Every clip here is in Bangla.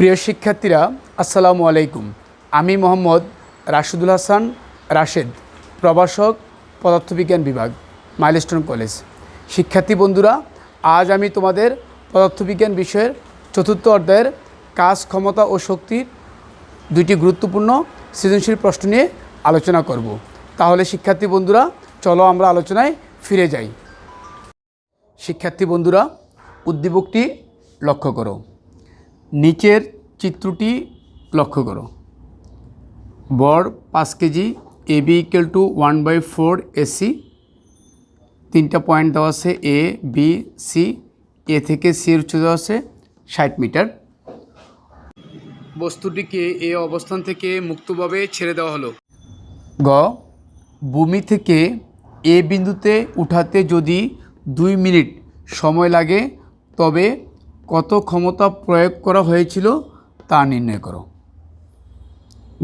প্রিয় শিক্ষার্থীরা আসসালামু আলাইকুম। আমি মোহাম্মদ রাশিদুল হাসান রাশেদ, প্রভাষক, পদার্থবিজ্ঞান বিভাগ, মাইলস্টোন কলেজ। শিক্ষার্থী বন্ধুরা, আজ আমি তোমাদের পদার্থবিজ্ঞান বিষয়ের চতুর্থ অধ্যায়ের কাজ, ক্ষমতা ও শক্তির দুইটি গুরুত্বপূর্ণ সৃজনশীল প্রশ্ন নিয়ে আলোচনা করব। তাহলে শিক্ষার্থী বন্ধুরা, চলো আমরা আলোচনায় ফিরে যাই। শিক্ষার্থী বন্ধুরা, উদ্দীপকটি লক্ষ্য করো। নিচের চিত্রটি লক্ষ্য করো। বর 5 কেজি, AB = 1/4 AC। তিনটা পয়েন্ট দেওয়া আছে A, B, C। A থেকে C এর উচ্চতা দেওয়া আছে 60 মিটার। বস্তুটিকে এ অবস্থান থেকে মুক্তভাবে ছেড়ে দেওয়া হলো। গ, ভূমি থেকে এ বিন্দুতে উঠাতে যদি 2 মিনিট সময় লাগে তবে কত ক্ষমতা প্রয়োগ করা হয়েছিল তা নির্ণয় করো।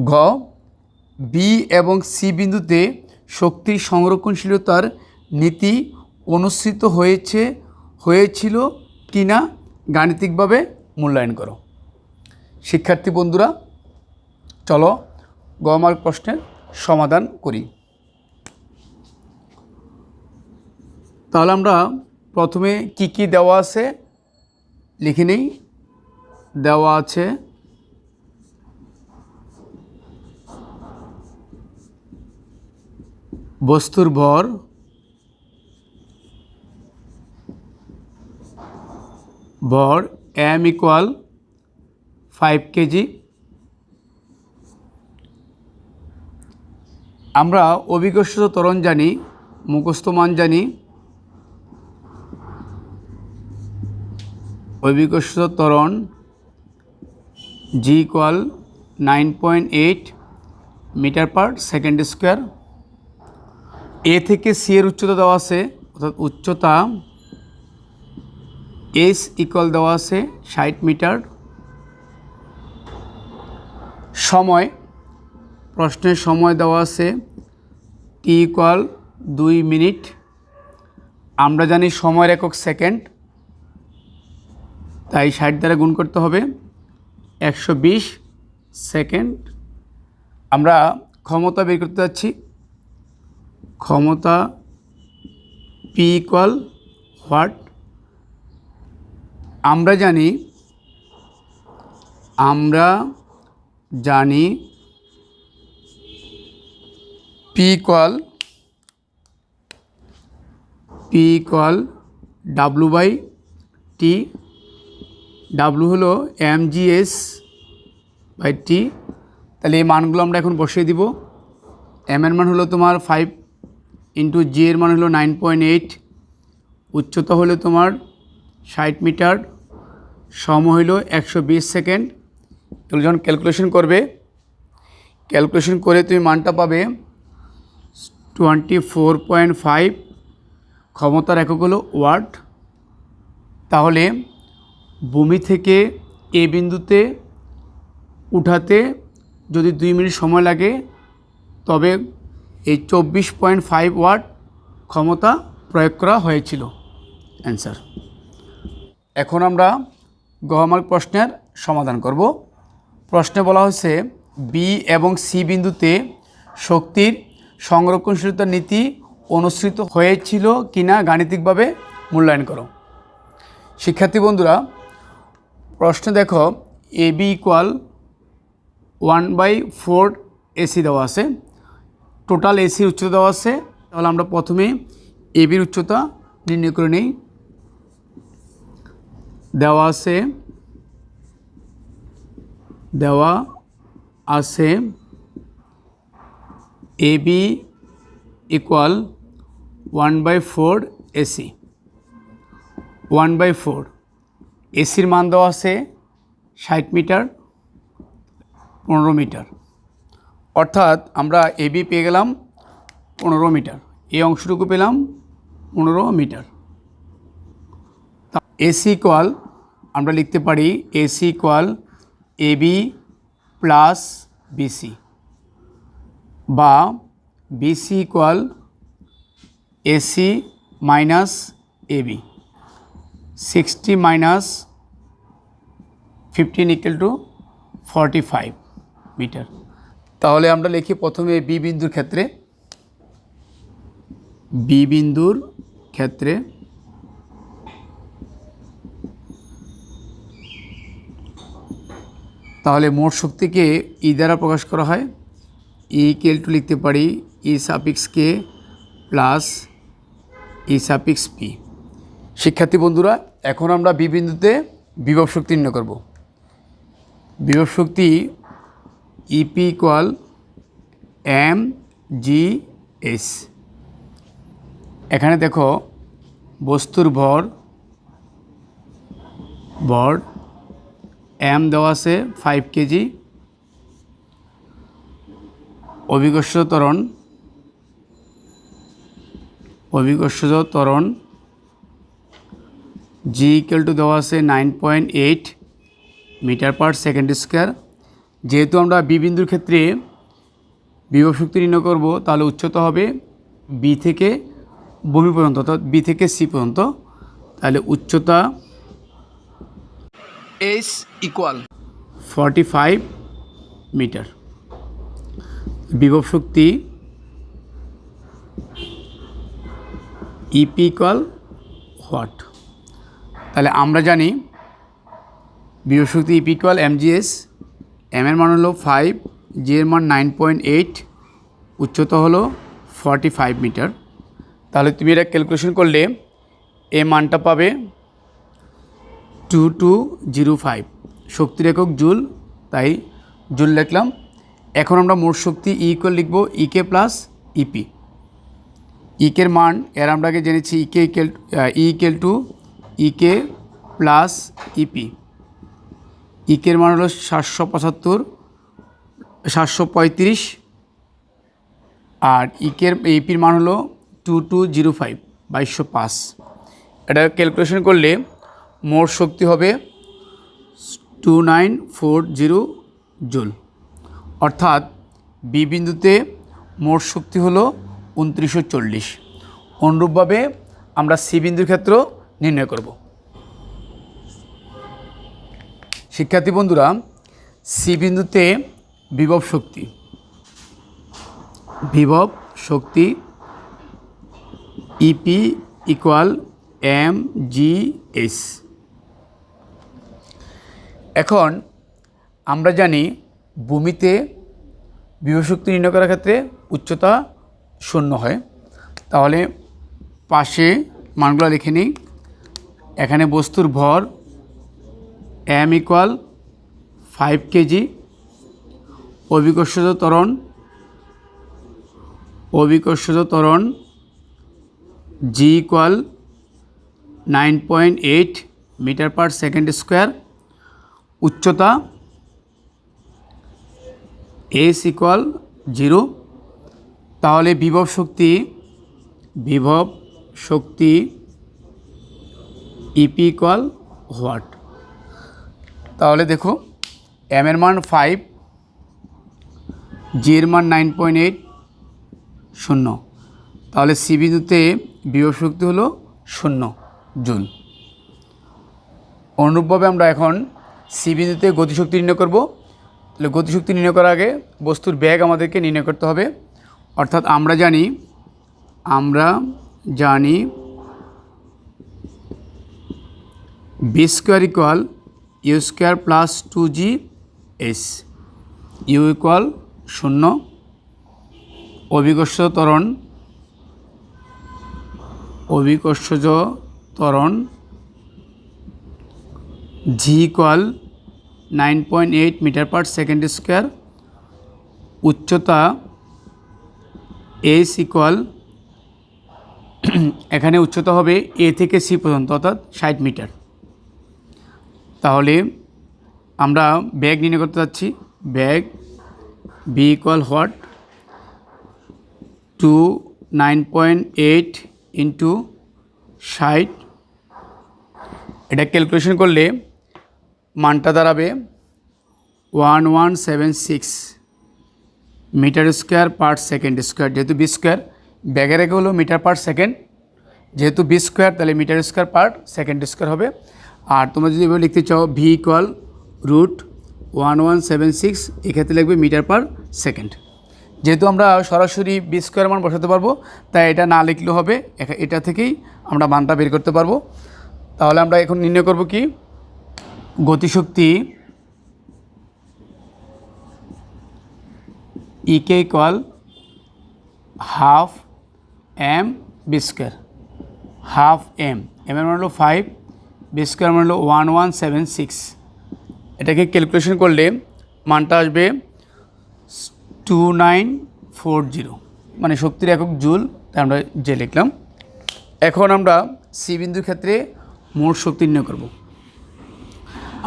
ঘ, বি এবং সি বিন্দুতে শক্তির সংরক্ষণশীলতার নীতি অনুসৃত হয়েছিল কিনা গাণিতিকভাবে মূল্যায়ন করো। শিক্ষার্থী বন্ধুরা, চলো গ মার্ক প্রশ্নের সমাধান করি। তাহলে আমরা প্রথমে কি দেওয়া আছে লিখে নেই। দেওয়া আছে বস্তুর ভর, m = 5 কেজি। আমরা অভিকর্ষজ ত্বরণ জানি, মুখস্থ মান জানি। অভিকর্ষজ ত্বরণ G = 9.8 m/s²। এ থেকে সি এর উচ্চতা দেওয়া আছে, অর্থাৎ উচ্চতা S = দেওয়া আছে 60 মিটার। সময়, প্রশ্নের সময় দেওয়া আছে T = 2 মিনিট। আমরা জানি সময়ের একক সেকেন্ড, তাই 60 দ্বারা গুণ করতে হবে, 120 সেকেন্ড। আমরা ক্ষমতা বের করতে যাচ্ছি। ক্ষমতা P = হোয়াট। আমরা জানি P = W/T। W হলো mgs/T। তাহলে এই মানগুলো আমরা এখন বসিয়ে দিব। m এর মান হলো তোমার 5 × g এর মান হলো 9.8, উচ্চতা হলো তোমার 60 মিটার, সময় হলো 120 সেকেন্ড। এগুলো যখন ক্যালকুলেশন করে তুমি মানটা পাবে 24.5। ক্ষমতার একক হলো ওয়াট। তাহলে ভূমি থেকে এ বিন্দুতে উঠাতে যদি 2 মিনিট সময় লাগে তবে এই 24.5 ওয়াট ক্ষমতা প্রয়োগ করা হয়েছিল। অ্যান্সার। এখন আমরা গ মার্ক প্রশ্নের সমাধান করব। প্রশ্নে বলা হয়েছে বি এবং সি বিন্দুতে শক্তির সংরক্ষণশীলতার নীতি অনুসৃত হয়েছিল কিনা গাণিতিকভাবে মূল্যায়ন করো। শিক্ষার্থী বন্ধুরা, প্রশ্নে দেখো AB = 1/4 AC দেওয়া আছে। টোটাল এসির উচ্চতা দেওয়া আছে। তাহলে আমরা প্রথমে এবির উচ্চতা নির্ণয় করে নিই। দেওয়া আছে AB = 1/4 AC। 1/4 এসির মান দেওয়া আছে 60 মিটার, 15 মিটার। অর্থাৎ আমরা AB পেয়ে গেলাম 15 মিটার, এই অংশটুকু পেলাম 15 মিটার। AC = আমরা লিখতে পারি AC = AB + BC, বা BC = AC - AB। 60 - 15 = 45 মিটার। তাহলে আমরা লিখি প্রথমে বি বিন্দুর ক্ষেত্রে, বি বিন্দুর ক্ষেত্রে তাহলে মোট শক্তিকে ই দ্বারা প্রকাশ করা হয়। ই ইকুয়াল টু লিখতে পারি ই suffix k plus E suffix P. শিক্ষার্থী বন্ধুরা, এখন আমরা বি বিন্দুতে বিভব শক্তি নির্ণয় করব। বিভব শক্তি EP equal M G S. এখানে দেখো বস্তুর ভর এম দেওয়া আছে 5 কেজি, অভিকর্ষজ ত্বরণ জি ইকুয়াল টু দেওয়া আছে 9.8 মিটার পার সেকেন্ড স্কোয়ার। যেহেতু আমরা বি বিন্দুর ক্ষেত্রে বিভব শক্তি নির্ণয় করব, তাহলে উচ্চতা হবে বি থেকে ভূমি পর্যন্ত, অর্থাৎ বি থেকে সি পর্যন্ত। তাহলে উচ্চতা এস ইকুয়াল 45 মিটার। বিভব শক্তি ইপি ইকুয়াল হোয়াট? তাহলে আমরা জানি বিভব শক্তি ইপি ইকুয়াল এমজিএস। এম এর মান হলো 5, জি এর মান 9.8, উচ্চতা হলো 45 মিটার। তাহলে তুমি এটা ক্যালকুলেশন করলে এ মানটা পাবে 2205। শক্তির একক জুল, তাই জুল লিখলাম। এখন আমরা মোট শক্তি ই ইকুয়াল লিখব ইকে প্লাস ইপি। ইকের মান এর আমরা আগে জেনেছি equal to E K plus E P. Iker মান হলো 735, আর ইপির মান হলো 2205, 2205। এটা ক্যালকুলেশন করলে মোট শক্তি হবে 2940 জুল। অর্থাৎ বি বিন্দুতে মোট শক্তি হলো 2940। অনুরূপভাবে আমরা সি বিন্দুর ক্ষেত্র নির্ণয় করব। শিক্ষার্থী বন্ধুরা, সি বিন্দুতে বিভব শক্তি EP equal M G S. এখন আমরা জানি ভূমিতে বিভব শক্তি নির্ণয় করার ক্ষেত্রে উচ্চতা 0 হয়। তাহলে পাশে মানগুলো লিখে নিই। এখানে বস্তুর ভর এম ইকুয়াল 5 কেজি, অভিকর্ষজ ত্বরণ G equal 9.8 metre per second square, উচ্চতা এস ইকুয়াল 0। তাহলে বিভব শক্তি ইপি ইকুয়াল হোয়াট? তাহলে দেখো এম এর মান 5, জি এর মান 9.8, 0। তাহলে সি বিন্দুতে বিভব শক্তি হলো 0 জুল। অনুরূপভাবে আমরা এখন সি বিন্দুতে গতিশক্তি নির্ণয় করব। তাহলে গতিশক্তি নির্ণয় করার আগে বস্তুর বেগ আমাদেরকে নির্ণয় করতে হবে। অর্থাৎ আমরা জানি V square equal U square plus 2জি এস। ইউ ইকুয়াল 0, অভিকর্ষজ ত্বরণ G equal 9.8 metre per second square, উচ্চতা এস ইকুয়াল এখানে উচ্চতা হবে এ থেকে সি পর্যন্ত, অর্থাৎ 60 মিটার। তাহলে আমরা বেগ নির্ণয় করতে যাচ্ছি। বেগ বি ইকুয়াল হোয়াট? 9.8 ইন্টু 60। এটা ক্যালকুলেশন করলে মানটা দাঁড়াবে 1176 metre square per second square. যেহেতু বি স্কোয়ার, ব্যাগের আগে হলো মিটার পার সেকেন্ড, যেহেতু বি স্কোয়ার তাহলে metre square per second square হবে। আর তোমরা যদি এভাবে লিখতে চাও ভি ইকুয়াল 1176, এক্ষেত্রে লিখবে মিটার পার সেকেন্ড। যেহেতু আমরা সরাসরি বি স্কোয়ার মান বসাতে পারবো, তাই এটা না লিখলেও হবে, এটা থেকেই আমরা মানটা বের করতে পারবো। তাহলে আমরা এখন নির্ণয় করব কি, গতিশক্তি EK equal half M V square, half M, M এর মান হলো 5, বি স্কোয়ার মান হলো 1176। এটাকে ক্যালকুলেশন করলে মানটা আসবে 2940, মানে শক্তির একক জুল, তাই আমরা যে লিখলাম। এখন আমরা সি বিন্দুর ক্ষেত্রে মোট শক্তি নির্ণয় করব।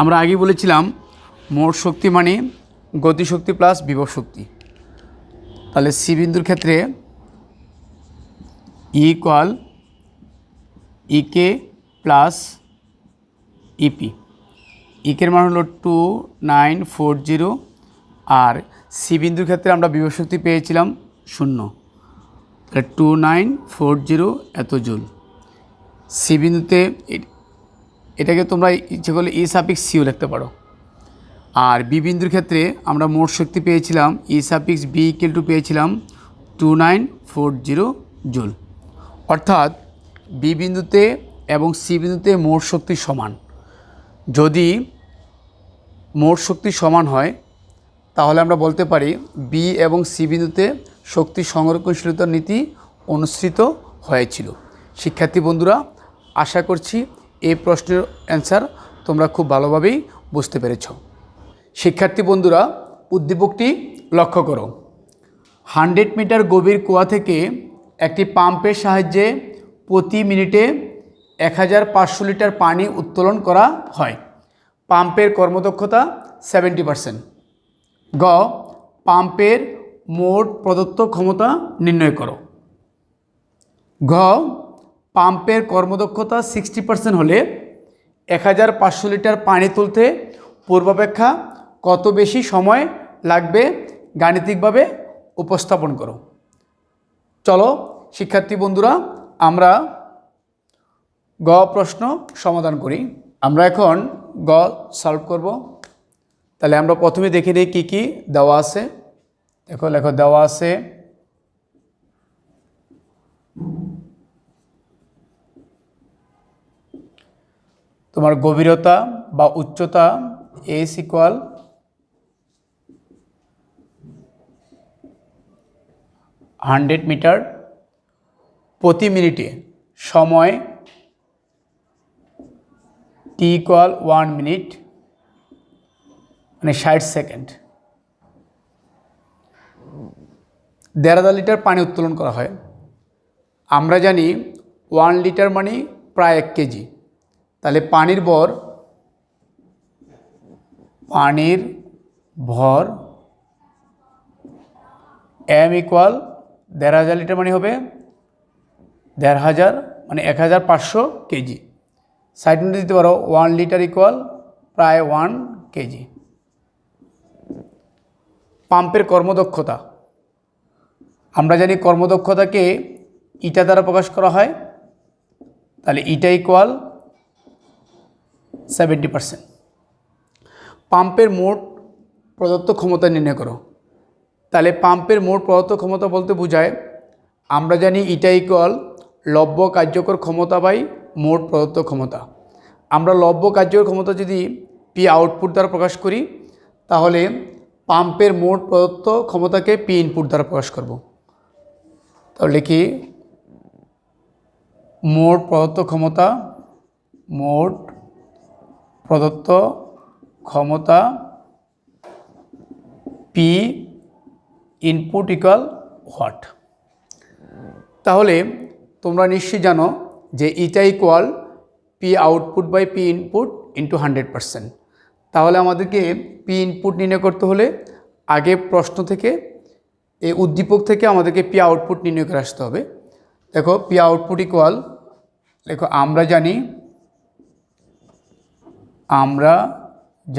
আমরা আগে বলেছিলাম মোট শক্তি মানে গতিশক্তি প্লাস বিভব শক্তি। তাহলে সি বিন্দুর ক্ষেত্রে ইকুয়াল ইকে প্লাস ইপি, ইকের মান হলো 2940, আর সি বিন্দুর ক্ষেত্রে আমরা বিভব শক্তি পেয়েছিলাম 0, তাহলে 2940 এত জুল। সি বিন্দুতে এটাকে তোমরা ইচ্ছে করলে ই সাফিক্স সিও লিখতে পারো। আর বি বিন্দুর ক্ষেত্রে আমরা মোট শক্তি পেয়েছিলাম ই সাফিক্স বি ইকুয়াল টু পেয়েছিলাম 2940 জুল। অর্থাৎ বি বিন্দুতে এবং সি বিন্দুতে মোট শক্তি সমান। যদি মোট শক্তি সমান হয় তাহলে আমরা বলতে পারি বি এবং সি বিন্দুতে শক্তি সংরক্ষণশীলতার নীতি অনুসৃত হয়েছিল। শিক্ষার্থী বন্ধুরা, আশা করছি এই প্রশ্নের অ্যান্সার তোমরা খুব ভালোভাবেই বুঝতে পেরেছ। শিক্ষার্থী বন্ধুরা, উদ্দীপকটি লক্ষ্য করো। 100 মিটার গভীর কুয়া থেকে একটি পাম্পের সাহায্যে প্রতি মিনিটে 1500 লিটার পানি উত্তোলন করা হয়। পাম্পের কর্মদক্ষতা 70%। গ, পাম্পের মোট প্রদত্ত ক্ষমতা নির্ণয় করো। ঘ, পাম্পের কর্মদক্ষতা 60% হলে 1500 লিটার পানি তুলতে পূর্বাপেক্ষা কত বেশি সময় লাগবে গাণিতিকভাবে উপস্থাপন করো। চলো শিক্ষার্থী বন্ধুরা, আমরা গ প্রশ্ন সমাধান করি। আমরা এখন গ সলভ করব। তাহলে আমরা প্রথমে দেখে নিই কী কী দেওয়া আছে। লেখো দেওয়া আছে তোমার গভীরতা বা উচ্চতা এস ইকুয়াল 100 মিটার, প্রতি মিনিটে সময় টি ইকুয়াল 1 মিনিট, মানে 60 সেকেন্ড। 1.5 লিটার পানি উত্তোলন করা হয়। আমরা জানি 1 লিটার মানে প্রায় 1 কেজি। তাহলে পানির ভর এম ইকুয়াল 1.5 লিটার মানে হবে 1.5, মানে 1500 কেজি। সাইড নোটে দিতে পারো 1 লিটার ইকুয়াল প্রায় 1 কেজি। পাম্পের কর্মদক্ষতা, আমরা জানি কর্মদক্ষতাকে ইটা দ্বারা প্রকাশ করা হয়। তাহলে ইটা ইকুয়াল 70%। পাম্পের মোট প্রদত্ত ক্ষমতা নির্ণয় করো। তাহলে পাম্পের মোট প্রদত্ত ক্ষমতা বলতে বোঝায়, আমরা জানি ইটা ইকুয়াল লব্য কার্যকর ক্ষমতা বাই মোট প্রদত্ত ক্ষমতা। আমরা লব্য কার্যকর ক্ষমতা যদি পি আউটপুট দ্বারা প্রকাশ করি, তাহলে পাম্পের মোট প্রদত্ত ক্ষমতাকে পি ইনপুট দ্বারা প্রকাশ করব। তাহলে কি মোট প্রদত্ত ক্ষমতা পি ইনপুট ইকুয়াল হোয়াট। তাহলে তোমরা নিশ্চয়ই জানো যে eta equal P output by P input into 100%। তাহলে আমাদেরকে পি ইনপুট নির্ণয় করতে হলে আগে প্রশ্ন থেকে, এই উদ্দীপক থেকে আমাদেরকে পি আউটপুট নির্ণয় করে আসতে হবে। দেখো পি আউটপুট ইকুয়াল, দেখো আমরা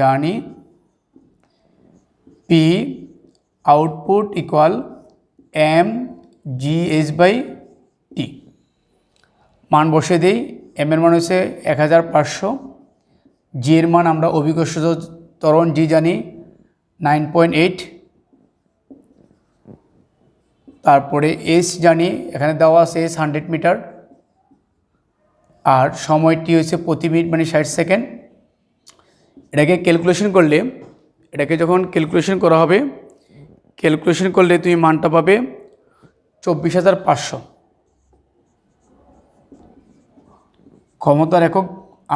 জানি P output equal M G H by T. মান বসে দিই। এম এর মান হচ্ছে 1500, জি এর মান আমরা অভিকর্ষজ ত্বরণ জি জানি 9.8, তারপরে এস জানি এখানে দেওয়া আছে এস 100 মিটার, আর সময়টি হচ্ছে প্রতি মিনিট মানে 60 সেকেন্ড। এটাকে ক্যালকুলেশন করলে, এটাকে যখন ক্যালকুলেশন করা হবে, ক্যালকুলেশন করলে তুমি মানটা পাবে 24,500। ক্ষমতার একক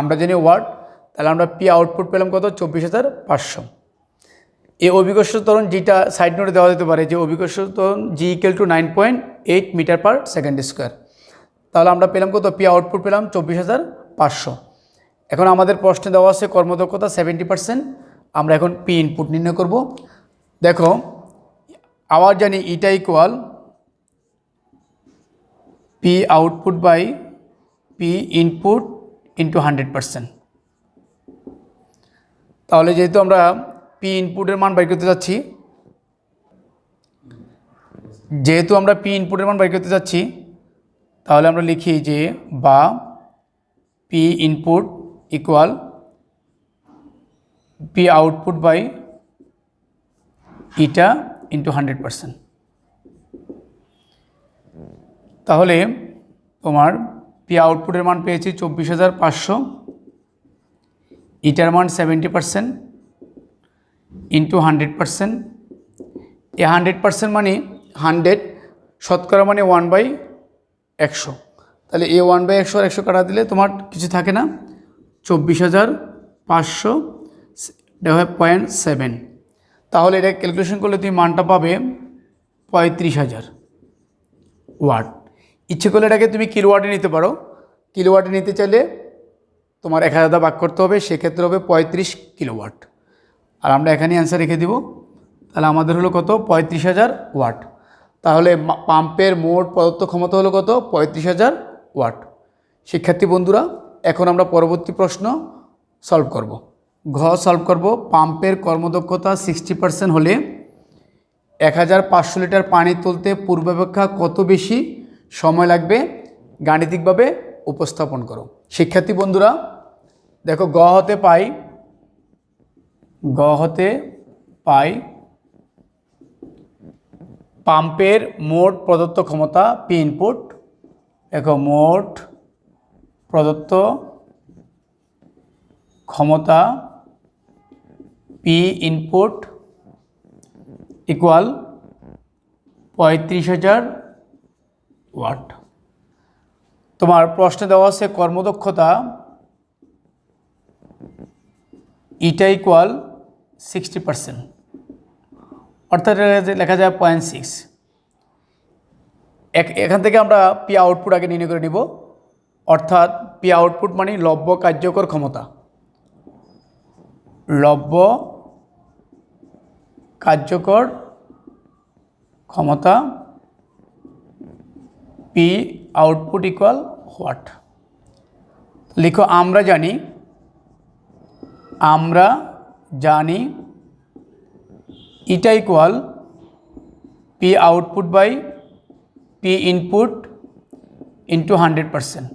আমরা জানি ওয়াট, তাহলে আমরা পি আউটপুট পেলাম কত? 24,500। এই অভিকর্ষ ত্বরণ যেটা সাইড নোটে দেওয়া যেতে পারে যে অভিকর্ষ ত্বরণ G equal to 9.8 metre per second square. তাহলে আমরা পেলাম কত? পি আউটপুট পেলাম 24,500। এখন আমাদের প্রশ্নে দেওয়া আছে কর্মদক্ষতা 70%। আমরা এখন পি ইনপুট নির্ণয় করব। দেখো, আবার জানি eta equal P output by P input into 100%। তাহলে যেহেতু আমরা পি ইনপুটের মান বের করতে যাচ্ছি, তাহলে আমরা লিখি যে বা P input equal P output by eta into 100%। তাহলে তোমার পি আউটপুটের মান পেয়েছি 24,500, ইটার মান 70% ইন্টু 100%। এ 100% মানে 100, শতকরা মানে 1/100। তাহলে এ 1/100 আর 100 কাটা দিলে তোমার কিছু থাকে না, 24,500 দেওয়া হয় 0.7। তাহলে এটা ক্যালকুলেশন করলে তুমি মানটা পাবে 35,000 ওয়াট। ইচ্ছে করলে এটাকে তুমি কিলোওয়াটে নিতে পারো। কিলোওয়াটে নিতে চাইলে তোমার 1000 ভাগ করতে হবে, সেক্ষেত্রে হবে 35 কিলোওয়াট। আর আমরা এখানে অ্যান্সার রেখে দিব। তাহলে আমাদের হলো কত? 35,000 ওয়াট। তাহলে পাম্পের মোট প্রদত্ত ক্ষমতা হলো কত? 35,000 ওয়াট। শিক্ষার্থী বন্ধুরা, এখন আমরা পরবর্তী প্রশ্ন সলভ করব। ঘ সলভ করব। পাম্পের কর্মদক্ষতা 60% হলে 1500 লিটার পানি তুলতে পূর্বাপেক্ষা কত বেশি সময় লাগবে গাণিতিকভাবে উপস্থাপন করো। শিক্ষার্থী বন্ধুরা দেখো, গ হতে পাই পাম্পের মোট প্রদত্ত ক্ষমতা পি ইনপুট। দেখো, মোট প্রদত্ত ক্ষমতা পি ইনপুট ইকুয়াল 35,000 ওয়াট। তোমার প্রশ্নে দেওয়া আছে কর্মদক্ষতা ইটা ইকুয়াল 60%, অর্থাৎ লেখা যায় 0.6। এখান থেকে আমরা পি আউটপুট আগে নির্ণয় করে নিব। অর্থাৎ পি আউটপুট মানে লব্য কার্যকর ক্ষমতা। লব্য কার্যকর ক্ষমতা পি আউটপুট ইকুয়াল হোয়াট। লিখো, আমরা জানি eta equal P output by P input into 100%।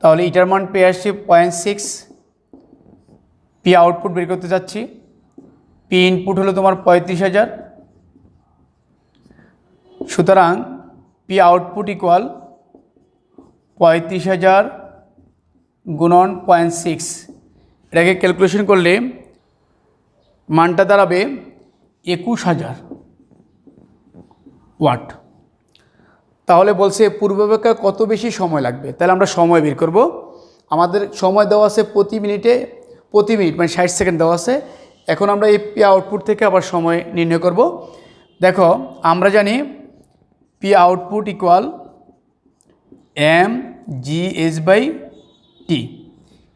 তাহলে ইটার মান পেয়ে আসছি 0.6। পি আউটপুট বের করতে যাচ্ছি। পি ইনপুট হলো তোমার 35,000। সুতরাং পি আউটপুট ইকুয়াল 35,000 গুণন 0.6। এটাকে ক্যালকুলেশন করলে মানটা দাঁড়াবে 21,000 ওয়াট। তাহলে বলছে পূর্বাপেক্ষা কত বেশি সময় লাগবে। তাহলে আমরা সময় বের করব। আমাদের সময় দেওয়া আছে প্রতি মিনিট মানে 60 সেকেন্ড দেওয়া আছে। এখন আমরা এই পি আউটপুট থেকে আবার সময় নির্ণয় করব। দেখো, আমরা জানি P output equal M G S by T.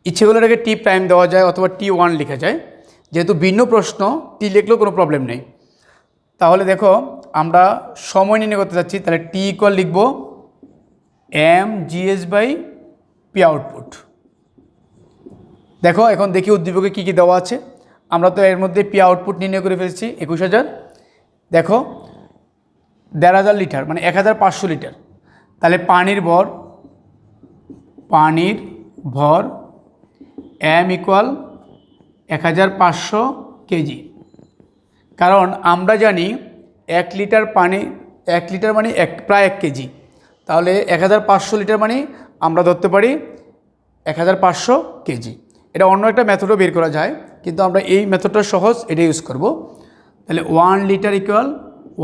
ইচ্ছে করলে এটাকে টি প্রাইম দেওয়া যায় অথবা T1 লেখা যায়। যেহেতু ভিন্ন প্রশ্ন, টি লিখলেও কোনো প্রবলেম নেই। তাহলে দেখো, আমরা সময় নির্ণয় করতে যাচ্ছি। তাহলে টি ইকুয়াল লিখব M G S by P output. দেখো, এখন দেখি উদ্দীপকে কী কী দেওয়া আছে। আমরা তো এর মধ্যে পি আউটপুট নির্ণয় করে ফেলেছি 21,000। দেখো, 1,500 লিটার মানে 1,500 লিটার। তাহলে পানির ভর এম ইকুয়াল 1,500 কেজি। কারণ আমরা জানি 1 লিটার পানি 1 লিটার মানে প্রায় 1 কেজি, তাহলে 1500 লিটার মানে আমরা ধরতে পারি 1500 কেজি। এটা অন্য একটা মেথডও বের করা যায়, কিন্তু আমরা এই মেথডটা সহজ, এটা ইউজ করব। তাহলে 1 লিটার ইকুয়াল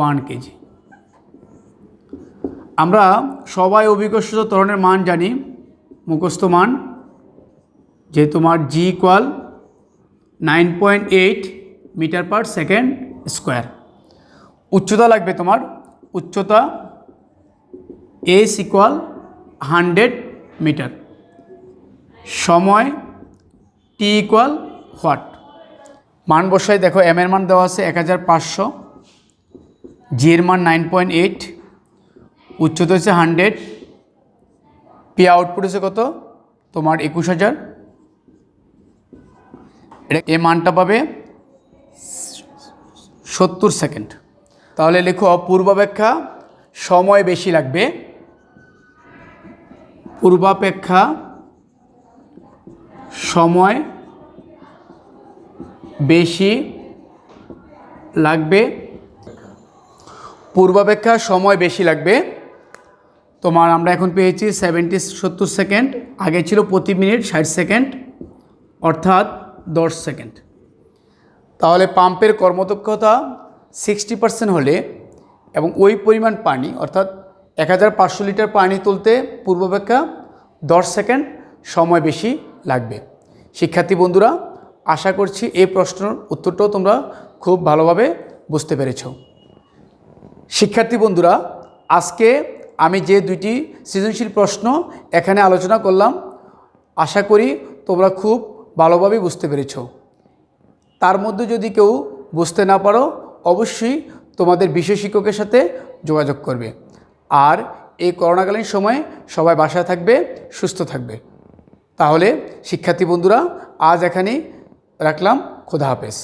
1 কেজি। আমরা সবাই অভিকর্ষজ ত্বরণের মান জানি, মুখস্থ মান, যে তোমার G equal 9.8 metre per second square. উচ্চতা লাগবে তোমার, উচ্চতা এস ইকুয়াল 100 মিটার। সময় টি ইকুয়াল হোয়াট। মান বসায় দেখো, এম এর মান দেওয়া আছে 1500, জি এর মান 9.8, উচ্চতা হচ্ছে 100, পি আউটপুট হচ্ছে কত তোমার 21000। এটা এ মানটা পাবে 70 সেকেন্ড। তাহলে লেখো পূর্বাপেক্ষা সময় বেশি লাগবে, পূর্বাপেক্ষা সময় বেশি লাগবে, পূর্বাপেক্ষা সময় বেশি লাগবে তোমার। আমরা এখন পেয়েছি 70 সেকেন্ড, আগে ছিল প্রতি মিনিট 60 সেকেন্ড, অর্থাৎ 10 সেকেন্ড। তাহলে পাম্পের কর্মদক্ষতা 60% হলে এবং ওই পরিমাণ পানি অর্থাৎ 1500 লিটার পানি তুলতে পূর্বাপেক্ষা 10 সেকেন্ড সময় বেশি লাগবে। শিক্ষার্থী বন্ধুরা, আশা করছি এই প্রশ্নের উত্তরটাও তোমরা খুব ভালোভাবে বুঝতে পেরেছ। শিক্ষার্থী বন্ধুরা, আজকে আমি যে 2টি সৃজনশীল প্রশ্ন এখানে আলোচনা করলাম, আশা করি তোমরা খুব ভালোভাবে বুঝতে পেরেছ। তার মধ্যে যদি কেউ বুঝতে না পারো, অবশ্যই তোমাদের বিষয় শিক্ষকের সাথে যোগাযোগ করবে। আর এই করোনাকালীন সময়ে সবাই বাসায় থাকবে, সুস্থ থাকবে। তাহলে শিক্ষার্থী বন্ধুরা, আজ এখানেই রাখলাম। খোদা হাফেজ।